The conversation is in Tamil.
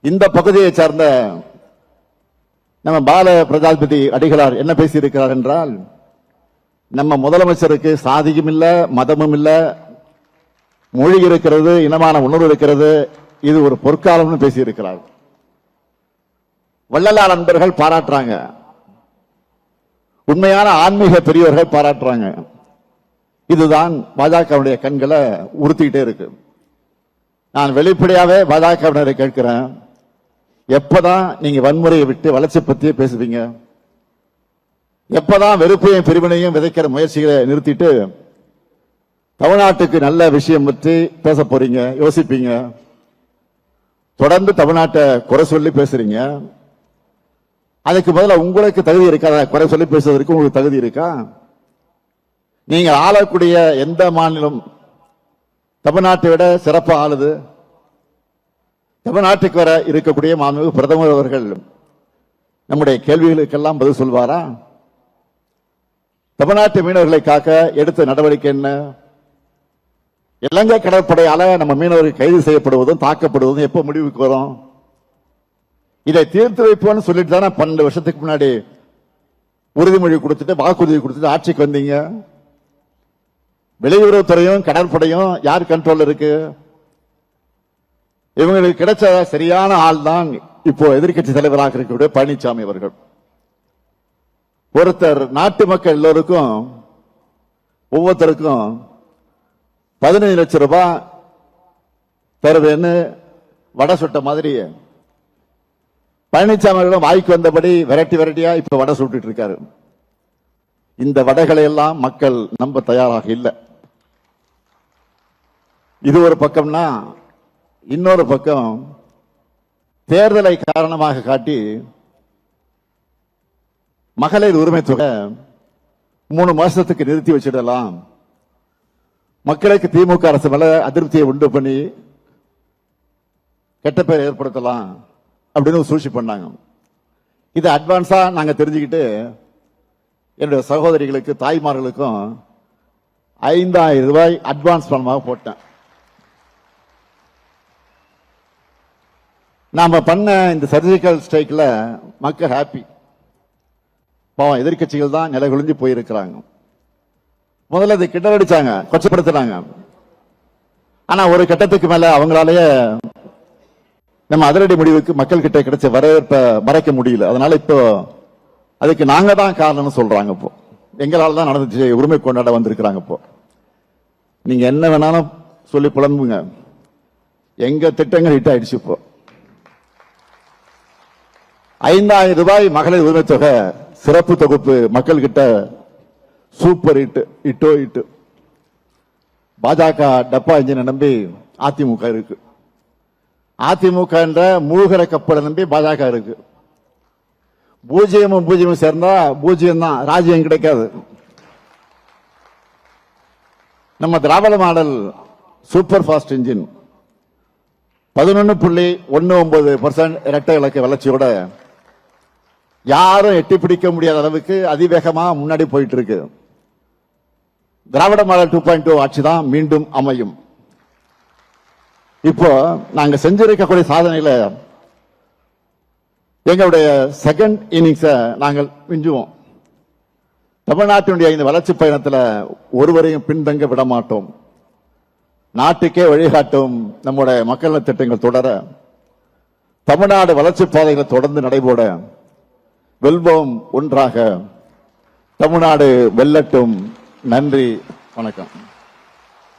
இந்த பகுதியை சார்ந்த நம்ம பால பிரஜாபதி அடிகளார் என்ன பேசியிருக்கிறார் என்றால், நம்ம முதலமைச்சருக்கு சாதியும் இல்ல, மதமும் இல்ல, மொழி இருக்கிறது, இனமான உணர்வு இருக்கிறது, இது ஒரு பொற்காலம்னு பேசியிருக்கிறார். வள்ளலார் நண்பர்கள் பாராட்டுறாங்க, உண்மையான ஆன்மீக பெரியவர்கள் பாராட்டுறாங்க. இதுதான் பாஜகவுடைய கண்களை உறுத்திக்கிட்டே இருக்கு. நான் வெளிப்படையாவே பாஜகவினரை கேட்கிறேன், எப்பதான் நீங்க வன்முறையை விட்டு வளர்ச்சி பத்தியே பேசுவீங்க? எப்பதான் வெறுப்பையும் பிரிவினையும் விதைக்கிற முயற்சிகளை நிறுத்திட்டு தமிழ்நாட்டுக்கு நல்ல விஷயம் பற்றி பேச போறீங்க, யோசிப்பீங்க? தொடர்ந்து தமிழ்நாட்டை குறை சொல்லி பேசுறீங்க. அதுக்கு முதல்ல உங்களுக்கு தகுதி இருக்கா? குறை சொல்லி பேசுவதற்கு உங்களுக்கு தகுதி இருக்கா? நீங்க ஆளக்கூடிய எந்த மாநிலம் தமிழ்நாட்டை விட சிறப்பாக ஆளுது? தமிழ்நாட்டுக்கு வர இருக்கக்கூடிய மாண்புமிகு பிரதமர் அவர்கள் நம்முடைய கேள்விகளுக்கெல்லாம் பதில் சொல்வாரா? தமிழ்நாட்டு மீனவர்களை காக்க எடுத்த நடவடிக்கை என்ன? இலங்கை கடற்படையால நம்ம மீனவர்கள் கைது செய்யப்படுவதும் தாக்கப்படுவதும் எப்ப முடிவுக்கு வரும்? இதை தீர்த்து வைப்போம்னு சொல்லிட்டு தானே 12 வருஷத்துக்கு முன்னாடி உறுதிமொழி கொடுத்துட்டு வாக்குறுதி கொடுத்துட்டு ஆட்சிக்கு வந்தீங்க. வெளியுறவுத்துறையும் கடற்படையும் யார் கண்ட்ரோல் இருக்கு? இவங்களுக்கு கிடைச்ச சரியான ஆள் தான் இப்போ எதிர்கட்சி தலைவராக இருக்கக்கூடிய பழனிசாமி அவர்கள். ஒருத்தர் நாட்டு மக்கள் எல்லோருக்கும் ஒவ்வொருத்தருக்கும் 15 லட்சம் ரூபாய் தருவேன்னு வடை சுட்ட மாதிரி பழனிசாமி அவர்களும் வாய்க்கு வந்தபடி வெரைட்டியா இப்ப வடை சுட்டு இருக்காரு. இந்த வடைகளை எல்லாம் மக்கள் நம்ப தயாராக இல்லை. இது ஒரு பக்கம்னா, இன்னொரு பக்கம் தேர்தலை காரணமாக காட்டி மகளிர் உரிமை தொகை 3 மாசத்துக்கு நிறுத்தி வச்சிடலாம், மக்களுக்கு திமுக அரசு மேல அதிருப்தியை உண்டு பண்ணி கெட்ட பேர் ஏற்படுத்தலாம் அப்படின்னு சூழ்ச்சி பண்ணாங்க. இது அட்வான்ஸா நாங்க தெரிஞ்சுக்கிட்டு என்னுடைய சகோதரிகளுக்கு தாய்மார்களுக்கும் 5000 ரூபாய் அட்வான்ஸ் பணமாக போட்டேன். நாம பண்ண இந்த சர்ஜிக்கல் ஸ்ட்ரைக்ல மக்கள் ஹாப்பி. பாவம் எதிர்கட்சிகள் தான் நிலை குளிஞ்சு போயிருக்கிறாங்க. முதல்ல அதை கிண்டடிச்சாங்க, கொச்சப்படுத்தினாங்க. ஆனா ஒரு கட்டத்துக்கு மேல அவங்களாலேயே நம்ம அதிரடி முடிவுக்கு மக்கள் கிட்ட கிடைச்ச வரவேற்பை மறைக்க முடியல. அதனால இப்போ அதுக்கு நாங்க தான் காரணம்னு சொல்றாங்க. இப்போ எங்களால தான் நடந்துச்சு, உரிமை கொண்டாட வந்திருக்கிறாங்க. இப்போ நீங்க என்ன வேணாலும் சொல்லி புலம்புங்க, எங்க திட்டங்கள் ஹிட் ஆயிடுச்சு. இப்போ 5000 ரூபாய் மகளிர் உரிமை தொகை சிறப்பு தொகுப்பு மக்கள் கிட்ட சூப்பர் ஹிட். பாஜக டப்பா இன்ஜினை நம்பி அதிமுக இருக்கு. அதிமுக என்ற மூழ்கிற கப்பலை நம்பி பாஜக இருக்கு. பூஜ்ஜியமும் சேர்ந்தா பூஜ்ஜியம் தான், ராஜ்யம் கிடைக்காது. நம்ம திராவிட மாடல் சூப்பர் ஃபாஸ்ட் இன்ஜின் 11.19% இரட்டை இலக்க வளர்ச்சியோட யாரும் எட்டி பிடிக்க முடியாத அளவுக்கு அதிவேகமா முன்னாடி போயிட்டு இருக்கு. திராவிட மாடல் 2.0 ஆட்சி தான் மீண்டும் அமையும். இப்போ நாங்க செஞ்சிருக்கக்கூடிய சாதனையில எங்களுடைய செகண்ட் இன்னிங்ஸ நாங்கள் மிஞ்சுவோம். தமிழ்நாட்டினுடைய இந்த வளர்ச்சி பயணத்தில் ஒருவரையும் பின்தங்க விட மாட்டோம். நாட்டுக்கே வழிகாட்டும் நம்முடைய மக்கள் திட்டங்கள் தொடர, தமிழ்நாடு வளர்ச்சி பாதைகளை தொடர்ந்து நடைபோட, வெல்வோம் ஒன்றாக, தமிழ்நாடு வெல்லட்டும். நன்றி, வணக்கம்.